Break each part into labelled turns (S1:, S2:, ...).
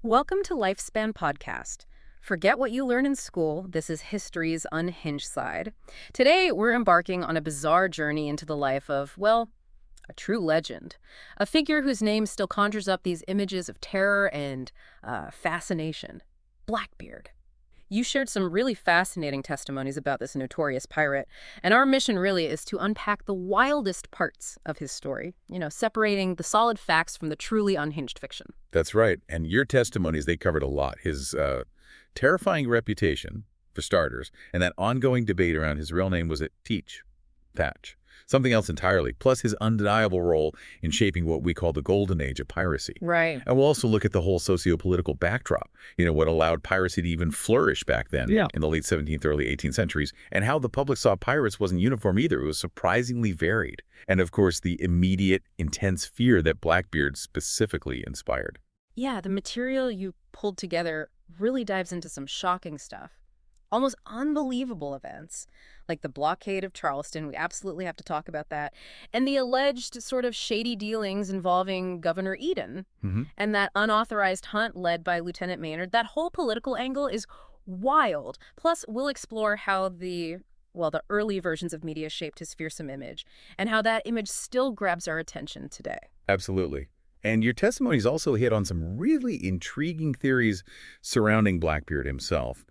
S1: Welcome to Lifespan Podcast. Forget what you learn in school. This is history's unhinged side. Today, we're embarking on a bizarre journey into the life of, well, a true legend. A figure whose name still conjures up these images of terror and fascination. Blackbeard. You shared some really fascinating testimonies about this notorious pirate, and our mission really is to unpack the wildest parts of his story, separating the solid facts from the truly unhinged fiction.
S2: That's right. And your testimonies, they covered a lot. His terrifying reputation, for starters, and that ongoing debate around his real name was Thatch. Something else entirely, plus his undeniable role in shaping what we call the Golden Age of Piracy.
S1: Right.
S2: And we'll also look at the whole socio-political backdrop, what allowed piracy to even flourish back then in the late 17th, early 18th centuries, and how the public saw pirates wasn't uniform either. It was surprisingly varied. And of course, the immediate, intense fear that Blackbeard specifically inspired.
S1: Yeah, the material you pulled together really dives into some shocking stuff. Almost unbelievable events, like the blockade of Charleston. We absolutely have to talk about that. And the alleged sort of shady dealings involving Governor Eden and that unauthorized hunt led by Lieutenant Maynard. That whole political angle is wild. Plus, we'll explore how the early versions of media shaped his fearsome image and how that image still grabs our attention today.
S2: Absolutely. And your testimonies also hit on some really intriguing theories surrounding Blackbeard himself.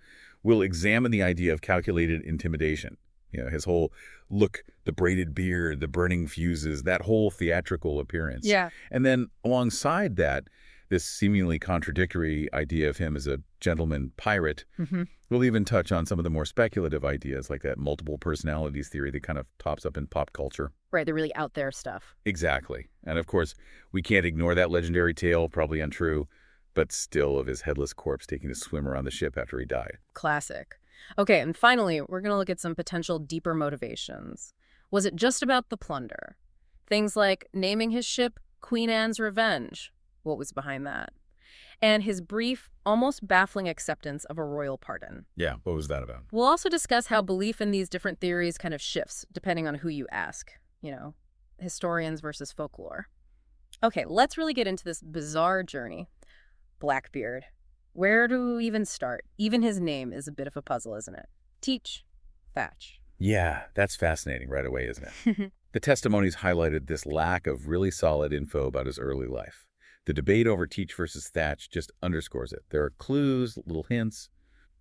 S2: We'll examine the idea of calculated intimidation. His whole look, the braided beard, the burning fuses, that whole theatrical appearance.
S1: Yeah.
S2: And then alongside that, this seemingly contradictory idea of him as a gentleman pirate. We'll even touch on some of the more speculative ideas like that multiple personalities theory that kind of tops up in pop culture.
S1: Right, the really out there stuff.
S2: Exactly. And of course, we can't ignore that legendary tale, probably untrue, but still of his headless corpse taking a swim around the ship after he died.
S1: Classic. Okay, and finally, we're going to look at some potential deeper motivations. Was it just about the plunder? Things like naming his ship Queen Anne's Revenge. What was behind that? And his brief, almost baffling acceptance of a royal pardon.
S2: Yeah, what was that about?
S1: We'll also discuss how belief in these different theories kind of shifts depending on who you ask. Historians versus folklore. Okay, let's really get into this bizarre journey. Blackbeard. Where do we even start? Even his name is a bit of a puzzle, isn't it? Thatch.
S2: Yeah, that's fascinating right away, isn't it? The testimonies highlighted this lack of really solid info about his early life. The debate over Teach versus Thatch just underscores it. There are clues, little hints,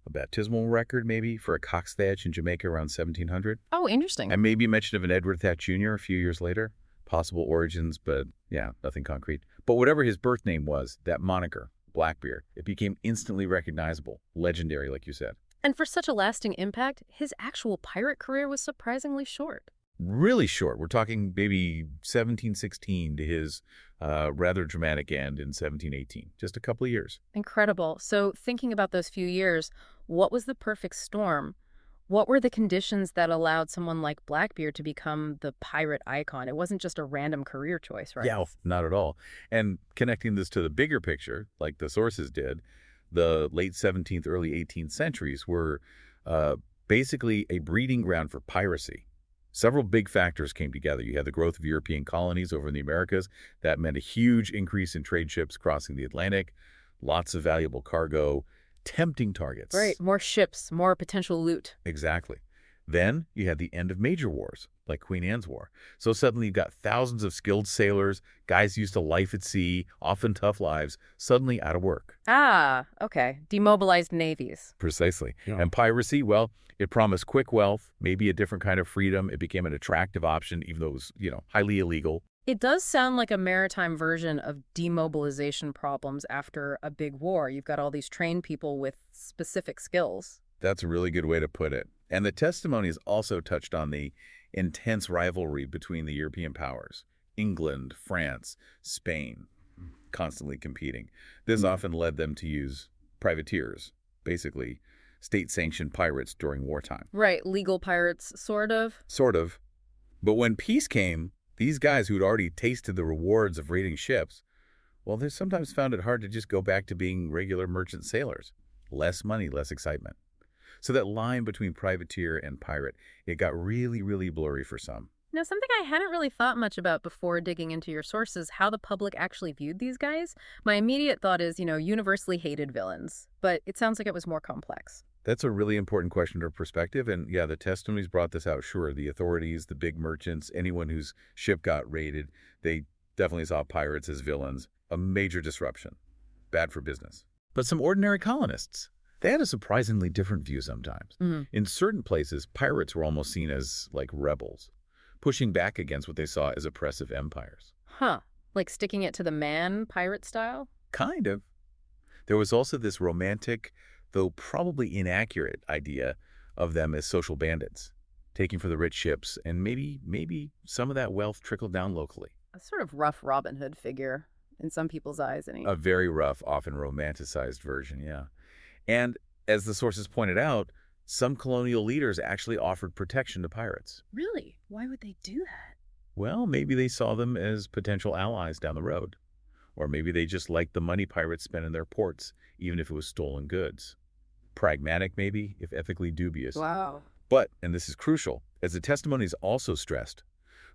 S2: a baptismal record maybe for a cock's thatch in Jamaica around 1700.
S1: Oh, interesting.
S2: And maybe a mention of an Edward Thatch Jr. a few years later. Possible origins, but yeah, nothing concrete. But whatever his birth name was, that moniker, Blackbeard, it became instantly recognizable, legendary, like you said.
S1: And for such a lasting impact, his actual pirate career was surprisingly short.
S2: Really short. We're talking maybe 1716 to his rather dramatic end in 1718. Just a couple of years.
S1: Incredible. So thinking about those few years, what was the perfect storm? What were the conditions that allowed someone like Blackbeard to become the pirate icon? It wasn't just a random career choice, right?
S2: Yeah, not at all. And connecting this to the bigger picture, like the sources did, the late 17th, early 18th centuries were basically a breeding ground for piracy. Several big factors came together. You had the growth of European colonies over in the Americas. That meant a huge increase in trade ships crossing the Atlantic, lots of valuable cargo, tempting targets.
S1: Right, more ships, more potential loot.
S2: Exactly. Then you had the end of major wars, like Queen Anne's War. So suddenly you've got thousands of skilled sailors, guys used to life at sea, often tough lives, suddenly out of work.
S1: Ah, okay. Demobilized navies.
S2: Precisely.
S3: Yeah.
S2: And piracy, well, it promised quick wealth, maybe a different kind of freedom. It became an attractive option, even though it was, highly illegal.
S1: It does sound like a maritime version of demobilization problems after a big war. You've got all these trained people with specific skills.
S2: That's a really good way to put it. And the testimonies also touched on the intense rivalry between the European powers, England, France, Spain, constantly competing. This often led them to use privateers, basically state-sanctioned pirates during wartime.
S1: Right, legal pirates, sort of.
S2: Sort of. But when peace came, these guys who'd already tasted the rewards of raiding ships, well, they sometimes found it hard to just go back to being regular merchant sailors. Less money, less excitement. So that line between privateer and pirate, it got really, really blurry for some.
S1: Now, something I hadn't really thought much about before digging into your sources, how the public actually viewed these guys. My immediate thought is, universally hated villains, but it sounds like it was more complex.
S2: That's a really important question of perspective, and yeah, the testimonies brought this out, sure. The authorities, the big merchants, anyone whose ship got raided, they definitely saw pirates as villains. A major disruption. Bad for business. But some ordinary colonists, they had a surprisingly different view sometimes. In certain places, pirates were almost seen as, like, rebels, pushing back against what they saw as oppressive empires.
S1: Huh. Like sticking it to the man, pirate style?
S2: Kind of. There was also this romantic, though probably inaccurate, idea of them as social bandits, taking for the rich ships, and maybe some of that wealth trickled down locally.
S1: A sort of rough Robin Hood figure in some people's eyes,
S2: A very rough, often romanticized version, yeah. And as the sources pointed out, some colonial leaders actually offered protection to pirates.
S1: Really? Why would they do that?
S2: Well, maybe they saw them as potential allies down the road. Or maybe they just liked the money pirates spent in their ports, even if it was stolen goods. Pragmatic, maybe, if ethically dubious.
S1: Wow.
S2: But, and this is crucial, as the testimonies also stressed,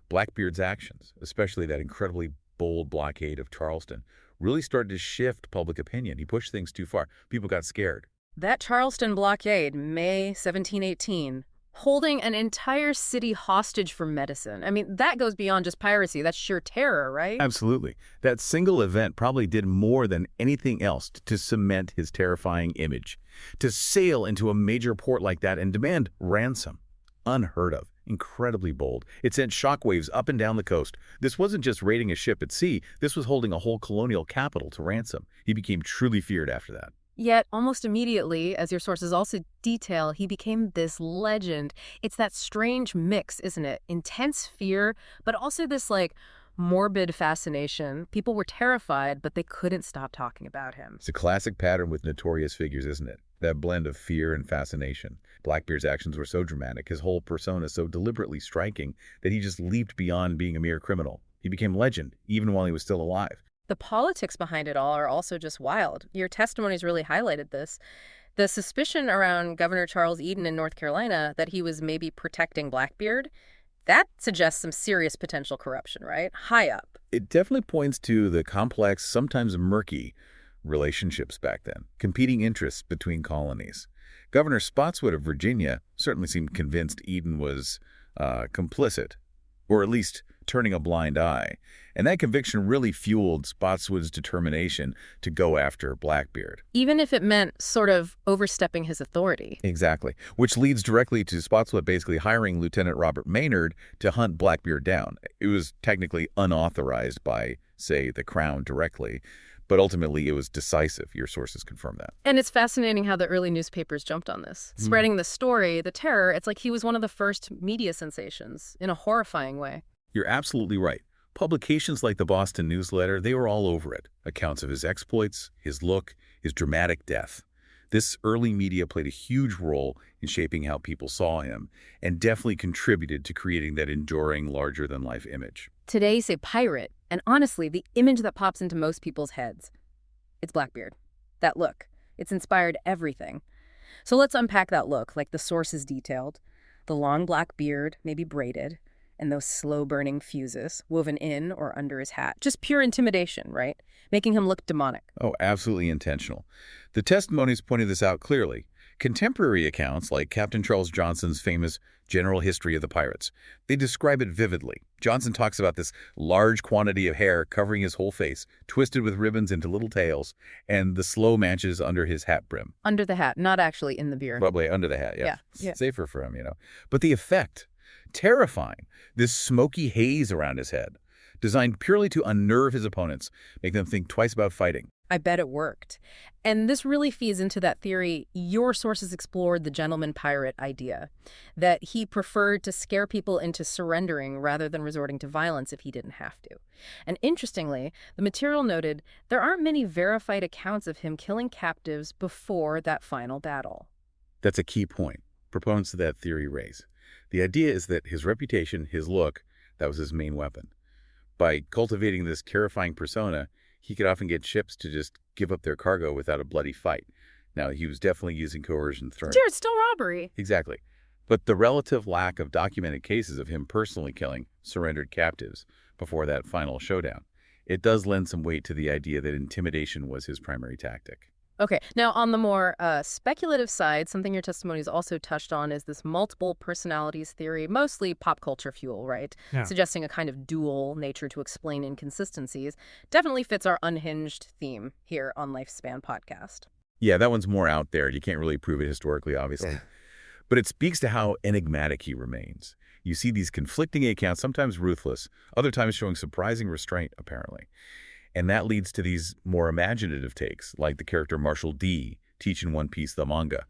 S2: Blackbeard's actions, especially that incredibly bold blockade of Charleston, really started to shift public opinion. He pushed things too far. People got scared.
S1: That Charleston blockade, May 1718, holding an entire city hostage for medicine. I mean, that goes beyond just piracy. That's sheer terror, right?
S2: Absolutely. That single event probably did more than anything else to cement his terrifying image. To sail into a major port like that and demand ransom. Unheard of. Incredibly bold. It sent shockwaves up and down the coast. This wasn't just raiding a ship at sea. This was holding a whole colonial capital to ransom. He became truly feared after that.
S1: Yet, almost immediately, as your sources also detail, he became this legend. It's that strange mix, isn't it? Intense fear, but also this, morbid fascination. People were terrified, but they couldn't stop talking about him.
S2: It's a classic pattern with notorious figures, isn't it? That blend of fear and fascination. Blackbeard's actions were so dramatic, his whole persona so deliberately striking, that he just leaped beyond being a mere criminal. He became legend, even while he was still alive.
S1: The politics behind it all are also just wild. Your testimonies really highlighted this. The suspicion around Governor Charles Eden in North Carolina that he was maybe protecting Blackbeard, that suggests some serious potential corruption, right? High up.
S2: It definitely points to the complex, sometimes murky, relationships back then, competing interests between colonies. Governor Spotswood of Virginia certainly seemed convinced Eden was complicit, or at least turning a blind eye. And that conviction really fueled Spotswood's determination to go after Blackbeard.
S1: Even if it meant sort of overstepping his authority.
S2: Exactly. Which leads directly to Spotswood basically hiring Lieutenant Robert Maynard to hunt Blackbeard down. It was technically unauthorized by, say, the Crown directly, but ultimately it was decisive. Your sources confirm that.
S1: And it's fascinating how the early newspapers jumped on this. Spreading the story, the terror, it's like he was one of the first media sensations in a horrifying way.
S2: You're absolutely right. Publications like the Boston Newsletter, they were all over it. Accounts of his exploits, his look, his dramatic death. This early media played a huge role in shaping how people saw him and definitely contributed to creating that enduring, larger-than-life image.
S1: Today, say pirate, and honestly, the image that pops into most people's heads, it's Blackbeard. That look, it's inspired everything. So let's unpack that look, like the sources detailed. The long black beard, maybe braided, and those slow-burning fuses woven in or under his hat. Just pure intimidation, right? Making him look demonic.
S2: Oh, absolutely intentional. The testimonies pointed this out clearly. Contemporary accounts, like Captain Charles Johnson's famous General History of the Pirates, they describe it vividly. Johnson talks about this large quantity of hair covering his whole face, twisted with ribbons into little tails, and the slow matches under his hat brim.
S1: Under the hat, not actually in the beard.
S2: Probably under the hat, yeah.
S1: Yeah.
S2: Safer for him, But the effect, terrifying. This smoky haze around his head, designed purely to unnerve his opponents, make them think twice about fighting.
S1: I bet it worked. And this really feeds into that theory your sources explored the gentleman pirate idea, that he preferred to scare people into surrendering rather than resorting to violence if he didn't have to. And interestingly, the material noted there aren't many verified accounts of him killing captives before that final battle.
S2: That's a key point proponents of that theory raise. The idea is that his reputation, his look, that was his main weapon. By cultivating this terrifying persona, he could often get ships to just give up their cargo without a bloody fight. Now, he was definitely using coercion threat.
S1: Dear, it's still robbery.
S2: Exactly. But the relative lack of documented cases of him personally killing surrendered captives before that final showdown, it does lend some weight to the idea that intimidation was his primary tactic.
S1: Okay, now on the more speculative side, something your testimonies also touched on is this multiple personalities theory, mostly pop culture fuel, right?
S3: Yeah.
S1: Suggesting a kind of dual nature to explain inconsistencies. Definitely fits our unhinged theme here on Lifespan Podcast.
S2: Yeah, that one's more out there. You can't really prove it historically, obviously. But it speaks to how enigmatic he remains. You see these conflicting accounts, sometimes ruthless, other times showing surprising restraint, apparently. And that leads to these more imaginative takes, like the character Marshall D, Teach in One Piece, the manga,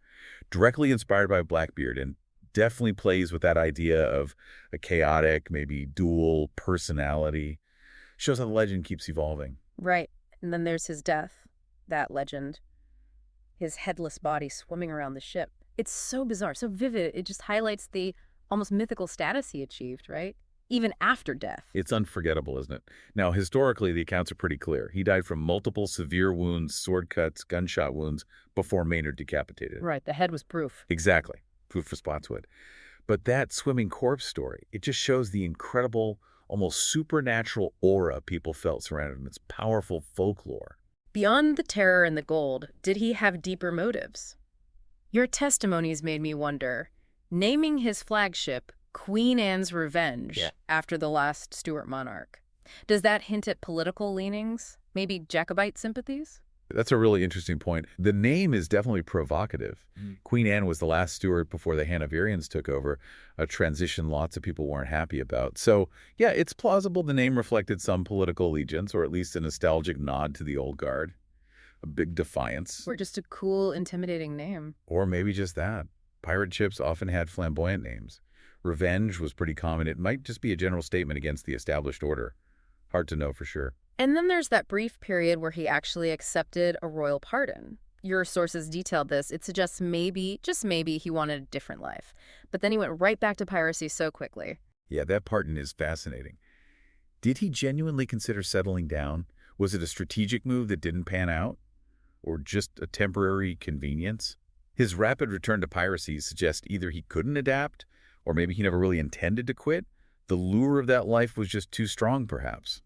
S2: directly inspired by Blackbeard, and definitely plays with that idea of a chaotic, maybe dual personality. Shows how the legend keeps evolving.
S1: Right. And then there's his death, that legend. His headless body swimming around the ship. It's so bizarre, so vivid. It just highlights the almost mythical status he achieved, right? Even after death.
S2: It's unforgettable, isn't it? Now, historically, the accounts are pretty clear. He died from multiple severe wounds, sword cuts, gunshot wounds, before Maynard decapitated him.
S1: Right, the head was proof.
S2: Exactly. Proof for Spotswood. But that swimming corpse story, it just shows the incredible, almost supernatural aura people felt surrounding him. It's powerful folklore.
S1: Beyond the terror and the gold, did he have deeper motives? Your testimonies made me wonder, naming his flagship Queen Anne's Revenge after the last Stuart monarch, does that hint at political leanings? Maybe Jacobite sympathies?
S2: That's a really interesting point. The name is definitely provocative. Queen Anne was the last Stuart before the Hanoverians took over, a transition lots of people weren't happy about. So, yeah, it's plausible the name reflected some political allegiance, or at least a nostalgic nod to the old guard. A big defiance.
S1: Or just a cool, intimidating name.
S2: Or maybe just that. Pirate ships often had flamboyant names. Revenge was pretty common. It might just be a general statement against the established order. Hard to know for sure.
S1: And then there's that brief period where he actually accepted a royal pardon. Your sources detailed this. It suggests maybe, just maybe, he wanted a different life. But then he went right back to piracy so quickly.
S2: Yeah, that pardon is fascinating. Did he genuinely consider settling down? Was it a strategic move that didn't pan out? Or just a temporary convenience? His rapid return to piracy suggests either he couldn't adapt, or maybe he never really intended to quit. The lure of that life was just too strong, perhaps.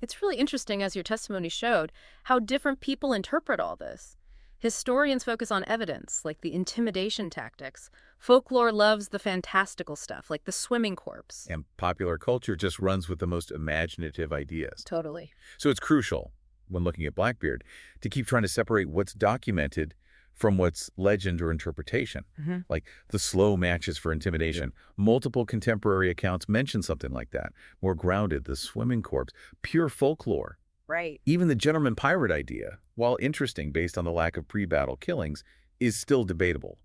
S1: It's really interesting, as your testimony showed, how different people interpret all this. Historians focus on evidence, like the intimidation tactics. Folklore loves the fantastical stuff, like the swimming corpse.
S2: And popular culture just runs with the most imaginative ideas.
S1: Totally.
S2: So it's crucial, when looking at Blackbeard, to keep trying to separate what's documented from what's legend or interpretation. Like the slow matches for intimidation. Multiple contemporary accounts mention something like that. More grounded, the swimming corpse, pure folklore.
S1: Right.
S2: Even the gentleman pirate idea, while interesting based on the lack of pre-battle killings, is still debatable.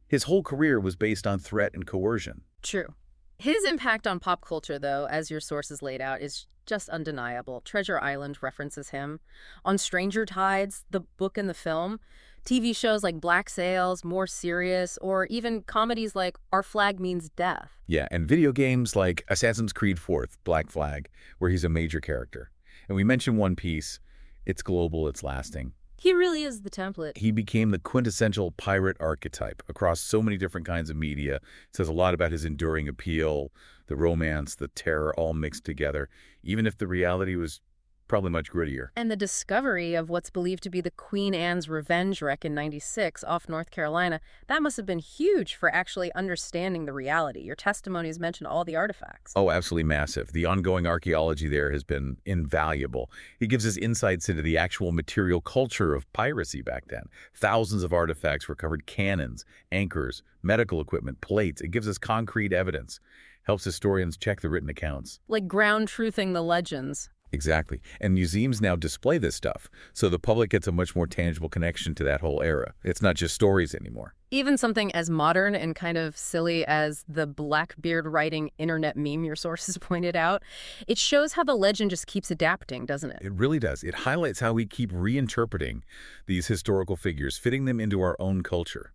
S2: His whole career was based on threat and coercion.
S1: True. His impact on pop culture, though, as your sources laid out, is just undeniable. Treasure Island references him. On Stranger Tides, the book and the film, TV shows like Black Sails, More Serious, or even comedies like Our Flag Means Death.
S2: Yeah, and video games like Assassin's Creed 4th, Black Flag, where he's a major character. And we mentioned One Piece. It's global, it's lasting.
S1: He really is the template.
S2: He became the quintessential pirate archetype across so many different kinds of media. It says a lot about his enduring appeal, the romance, the terror, all mixed together, even if the reality was probably much grittier.
S1: And the discovery of what's believed to be the Queen Anne's Revenge wreck in '96 off North Carolina, that must have been huge for actually understanding the reality. Your testimonies mention all the artifacts.
S2: Oh, absolutely massive. The ongoing archaeology there has been invaluable. It gives us insights into the actual material culture of piracy back then. Thousands of artifacts recovered, cannons, anchors, medical equipment, plates. It gives us concrete evidence. Helps historians check the written accounts.
S1: Like ground truthing the legends.
S2: Exactly. And museums now display this stuff, so the public gets a much more tangible connection to that whole era. It's not just stories anymore.
S1: Even something as modern and kind of silly as the Blackbeard writing internet meme your sources pointed out, it shows how the legend just keeps adapting, doesn't it?
S2: It really does. It highlights how we keep reinterpreting these historical figures, fitting them into our own culture.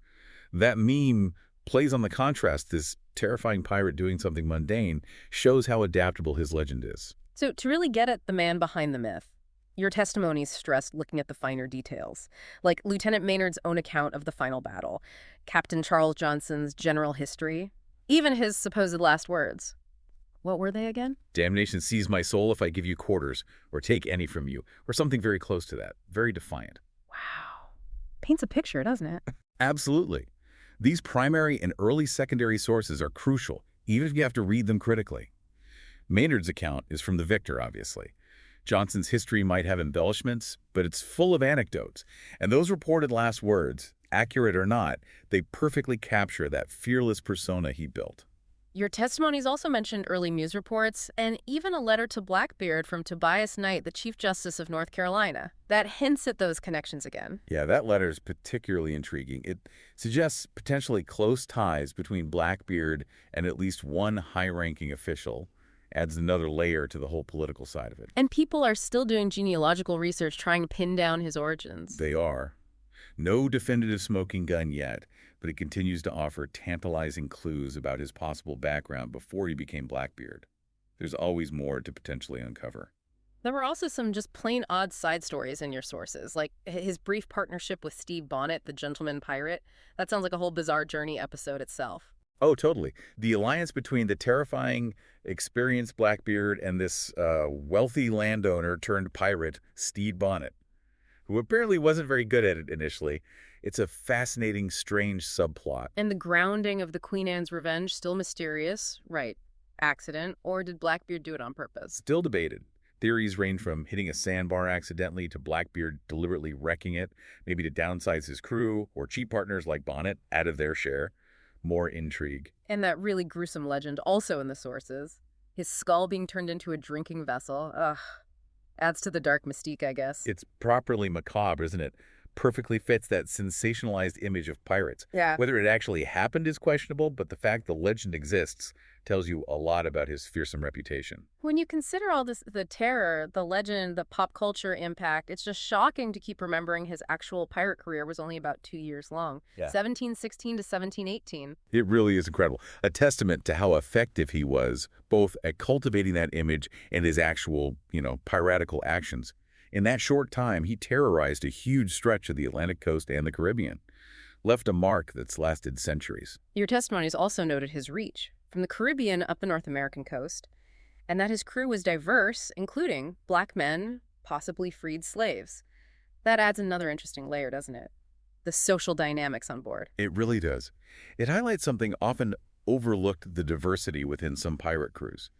S2: That meme plays on the contrast. This terrifying pirate doing something mundane shows how adaptable his legend is.
S1: So to really get at the man behind the myth, Your testimonies stressed looking at the finer details, like Lieutenant Maynard's own account of the final battle, Captain Charles Johnson's general history, even his supposed last words. What were they again?
S2: Damnation seize my soul if I give you quarters, or take any from you, or something very close to that. Very defiant.
S1: Wow. Paints a picture, doesn't it?
S2: Absolutely. These primary and early secondary sources are crucial, even if you have to read them critically. Maynard's account is from the victor, obviously. Johnson's history might have embellishments, but it's full of anecdotes. And those reported last words, accurate or not, they perfectly capture that fearless persona he built.
S1: Your testimonies also mentioned early news reports and even a letter to Blackbeard from Tobias Knight, the Chief Justice of North Carolina, that hints at those connections again.
S2: Yeah, that letter is particularly intriguing. It suggests potentially close ties between Blackbeard and at least one high-ranking official, adds another layer to the whole political side of it.
S1: And people are still doing genealogical research trying to pin down his origins.
S2: They are. No definitive smoking gun yet, but it continues to offer tantalizing clues about his possible background before he became Blackbeard. There's always more to potentially uncover.
S1: There were also some just plain odd side stories in your sources, like his brief partnership with Steve Bonnet, the gentleman pirate. That sounds like a whole bizarre journey episode itself.
S2: Oh, totally. The alliance between the terrifying, experienced Blackbeard and this wealthy landowner turned pirate, Stede Bonnet, who apparently wasn't very good at it initially. It's a fascinating, strange subplot.
S1: And the grounding of the Queen Anne's revenge, still mysterious. Right. Accident, or did Blackbeard do it on purpose?
S2: Still debated. Theories range from hitting a sandbar accidentally to Blackbeard deliberately wrecking it, maybe to downsize his crew, or cheat partners like Bonnet added their share. More intrigue.
S1: And that really gruesome legend also in the sources. His skull being turned into a drinking vessel. Ugh. Adds to the dark mystique, I guess.
S2: It's properly macabre, isn't it? Perfectly fits that sensationalized image of pirates.
S1: Yeah.
S2: Whether it actually happened is questionable, but the fact the legend exists tells you a lot about his fearsome reputation.
S1: When you consider all this, the terror, the legend, the pop culture impact, it's just shocking to keep remembering his actual pirate career was only about 2 years long.
S2: Yeah.
S1: 1716 to 1718.
S2: It really is incredible. A testament to how effective he was, both at cultivating that image and his actual, piratical actions. In that short time, he terrorized a huge stretch of the Atlantic coast and the Caribbean, left a mark that's lasted centuries.
S1: Your testimonies also noted his reach, from the Caribbean up the North American coast, and that his crew was diverse, including black men, possibly freed slaves. That adds another interesting layer, doesn't it? The social dynamics on board.
S2: It really does. It highlights something often overlooked: the diversity within some pirate crews.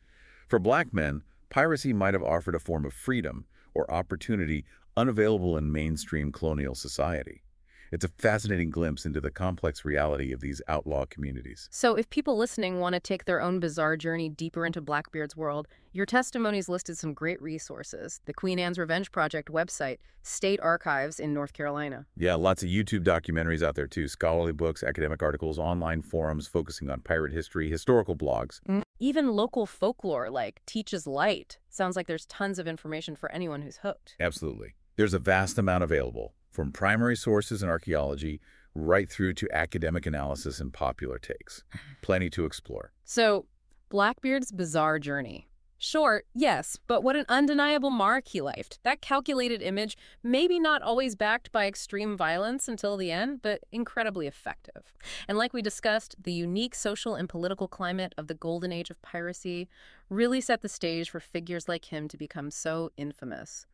S2: For black men, piracy might have offered a form of freedom or opportunity unavailable in mainstream colonial society. It's a fascinating glimpse into the complex reality of these outlaw communities.
S1: So if people listening want to take their own bizarre journey deeper into Blackbeard's world, your testimonies listed some great resources. The Queen Anne's Revenge Project website, state archives in North Carolina.
S2: Yeah, lots of YouTube documentaries out there too, scholarly books, academic articles, online forums focusing on pirate history, historical blogs.
S1: Even local folklore like Teach's Light. Sounds like there's tons of information for anyone who's hooked.
S2: Absolutely. There's a vast amount available, from primary sources and archaeology right through to academic analysis and popular takes. Plenty to explore.
S1: So, Blackbeard's bizarre journey. Short, yes, but what an undeniable mark he left. That calculated image, maybe not always backed by extreme violence until the end, but incredibly effective. And like we discussed, the unique social and political climate of the Golden Age of Piracy really set the stage for figures like him to become so infamous.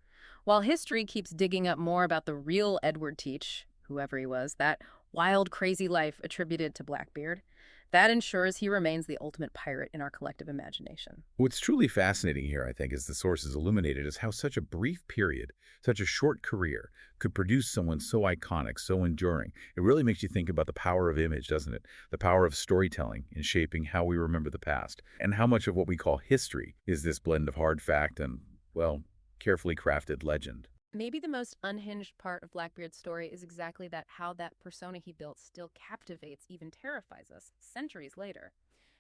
S1: While history keeps digging up more about the real Edward Teach, whoever he was, that wild, crazy life attributed to Blackbeard, that ensures he remains the ultimate pirate in our collective imagination.
S2: What's truly fascinating here, I think, as the sources illuminated, is how such a brief period, such a short career, could produce someone so iconic, so enduring. It really makes you think about the power of image, doesn't it? The power of storytelling in shaping how we remember the past, and how much of what we call history is this blend of hard fact and, well, carefully crafted legend.
S1: Maybe the most unhinged part of Blackbeard's story is exactly that, how that persona he built still captivates, even terrifies us, centuries later.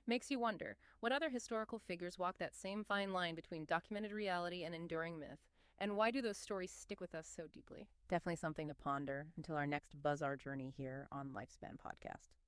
S1: Makes you wonder, what other historical figures walk that same fine line between documented reality and enduring myth? And why do those stories stick with us so deeply? Definitely something to ponder until our next bizarre journey here on Lifespan Podcast.